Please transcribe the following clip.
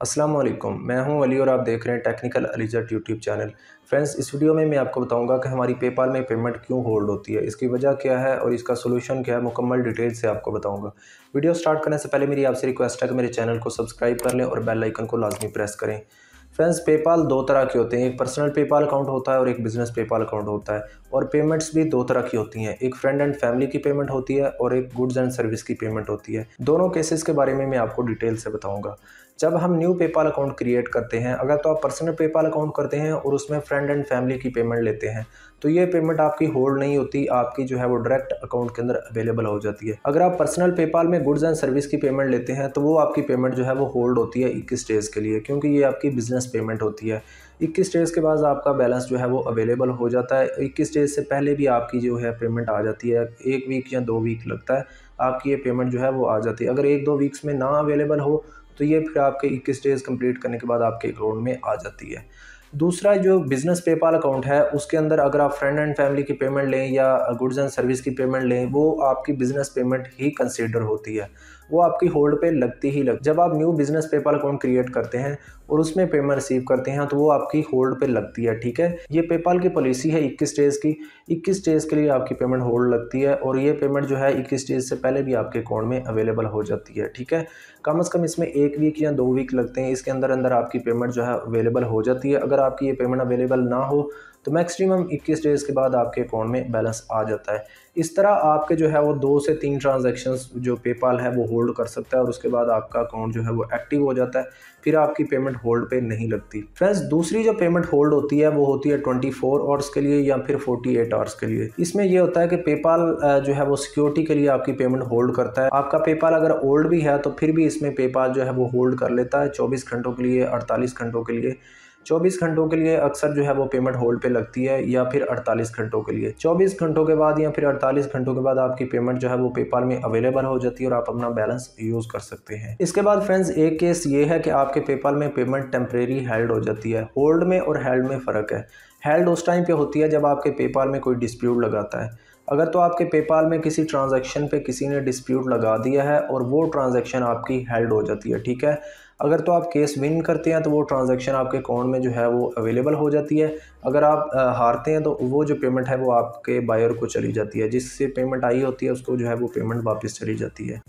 अस्सलाम वालेकुम, मैं हूं अली और आप देख रहे हैं टेक्निकल अलीजट यूट्यूब चैनल। फ्रेंड्स, इस वीडियो में मैं आपको बताऊंगा कि हमारी पेपाल में पेमेंट क्यों होल्ड होती है, इसकी वजह क्या है और इसका सोल्यूशन क्या है, मुकम्मल डिटेल से आपको बताऊंगा। वीडियो स्टार्ट करने से पहले मेरी आपसे रिक्वेस्ट है कि मेरे चैनल को सब्सक्राइब कर लें और बेल आइकन को लाजमी प्रेस करें। फ्रेंड्स, पेपाल दो तरह के होते हैं, एक पर्सनल पेपाल अकाउंट होता है और एक बिजनेस पेपाल अकाउंट होता है। और पेमेंट्स भी दो तरह की होती हैं, एक फ्रेंड एंड फैमिली की पेमेंट होती है और एक गुड्स एंड सर्विस की पेमेंट होती है। दोनों केसेस के बारे में मैं आपको डिटेल से बताऊंगा। जब हम न्यू पेपाल अकाउंट क्रिएट करते हैं, अगर तो आप पर्सनल पेपाल अकाउंट करते हैं और उसमें फ्रेंड एंड फैमिली की पेमेंट लेते हैं, तो ये पेमेंट आपकी होल्ड नहीं होती, आपकी जो है वो डायरेक्ट अकाउंट के अंदर अवेलेबल हो जाती है। अगर आप पर्सनल पेपाल में गुड्स एंड सर्विस की पेमेंट लेते हैं तो वो आपकी पेमेंट जो है वो होल्ड होती है 21 डेज़ के लिए, क्योंकि ये आपकी बिजनेस पेमेंट होती है। 21 डेज़ के बाद आपका बैलेंस जो है वो अवेलेबल हो जाता है। 21 डेज़ से पहले भी आपकी जो है पेमेंट आ जाती है, 1 वीक या 2 वीक लगता है, आपकी ये पेमेंट जो है वो आ जाती है। अगर 1-2 वीक्स में ना अवेलेबल हो तो ये फिर आपके 21 डेज़ कंप्लीट करने के बाद आपके अकाउंट में आ जाती है। दूसरा जो बिज़नेस पेपाल अकाउंट है, उसके अंदर अगर आप फ्रेंड एंड फैमिली की पेमेंट लें या गुड्स एंड सर्विस की पेमेंट लें, वो आपकी बिज़नेस पेमेंट ही कंसीडर होती है, वो आपकी होल्ड पे लगती ही जब आप new business PayPal account create करते हैं और उसमें पेमेंट रिसीव करते हैं तो वो आपकी होल्ड पे लगती है। ठीक है, ये पेपाल की पॉलिसी है 21 डेज़ की। 21 डेज़ के लिए आपकी पेमेंट होल्ड लगती है और ये पेमेंट जो है 21 डेज़ से पहले भी आपके अकाउंट में अवेलेबल हो जाती है। ठीक है, कम से कम इसमें 1 वीक या 2 वीक लगते हैं, इसके अंदर अंदर आपकी पेमेंट जो है अवेलेबल हो जाती है। अगर आपकी ये पेमेंट अवेलेबल ना हो तो मैक्सिमम 21 डेज़ के बाद आपके अकाउंट में बैलेंस आ जाता है। इस तरह आपके जो है वो 2 से 3 ट्रांजैक्शंस जो पेपाल है वो होल्ड कर सकता है और उसके बाद आपका अकाउंट जो है वो एक्टिव हो जाता है, फिर आपकी पेमेंट होल्ड पे नहीं लगती। फ्रेंड्स, दूसरी जो पेमेंट होल्ड होती है वो होती है 24 आवर्स के लिए या फिर 48 आवर्स के लिए। इसमें ये होता है कि पेपाल जो है वो सिक्योरिटी के लिए आपकी पेमेंट होल्ड करता है। आपका पेपाल अगर ओल्ड भी है तो फिर भी इसमें पेपाल जो है वो होल्ड कर लेता है 24 घंटों के लिए, 48 घंटों के लिए। 24 घंटों के लिए अक्सर जो है वो पेमेंट होल्ड पे लगती है या फिर 48 घंटों के लिए। 24 घंटों के बाद या फिर 48 घंटों के बाद आपकी पेमेंट जो है वो पेपाल में अवेलेबल हो जाती है और आप अपना बैलेंस यूज़ कर सकते हैं। इसके बाद फ्रेंड्स, एक केस ये है कि आपके पेपाल में पेमेंट टेम्परेरी हेल्ड हो जाती है। होल्ड में और हेल्ड में फ़र्क है। हेल्ड उस टाइम पे होती है जब आपके पेपाल में कोई डिस्प्यूट लगाता है। अगर तो आपके पेपाल में किसी ट्रांजैक्शन पे किसी ने डिस्प्यूट लगा दिया है और वो ट्रांजैक्शन आपकी हेल्ड हो जाती है। ठीक है, अगर तो आप केस विन करते हैं तो वो ट्रांजैक्शन आपके अकाउंट में जो है वो अवेलेबल हो जाती है। अगर आप हारते हैं तो वो जो पेमेंट है वो आपके बायर को चली जाती है, जिससे पेमेंट आई होती है उसको जो है वो पेमेंट वापस चली जाती है।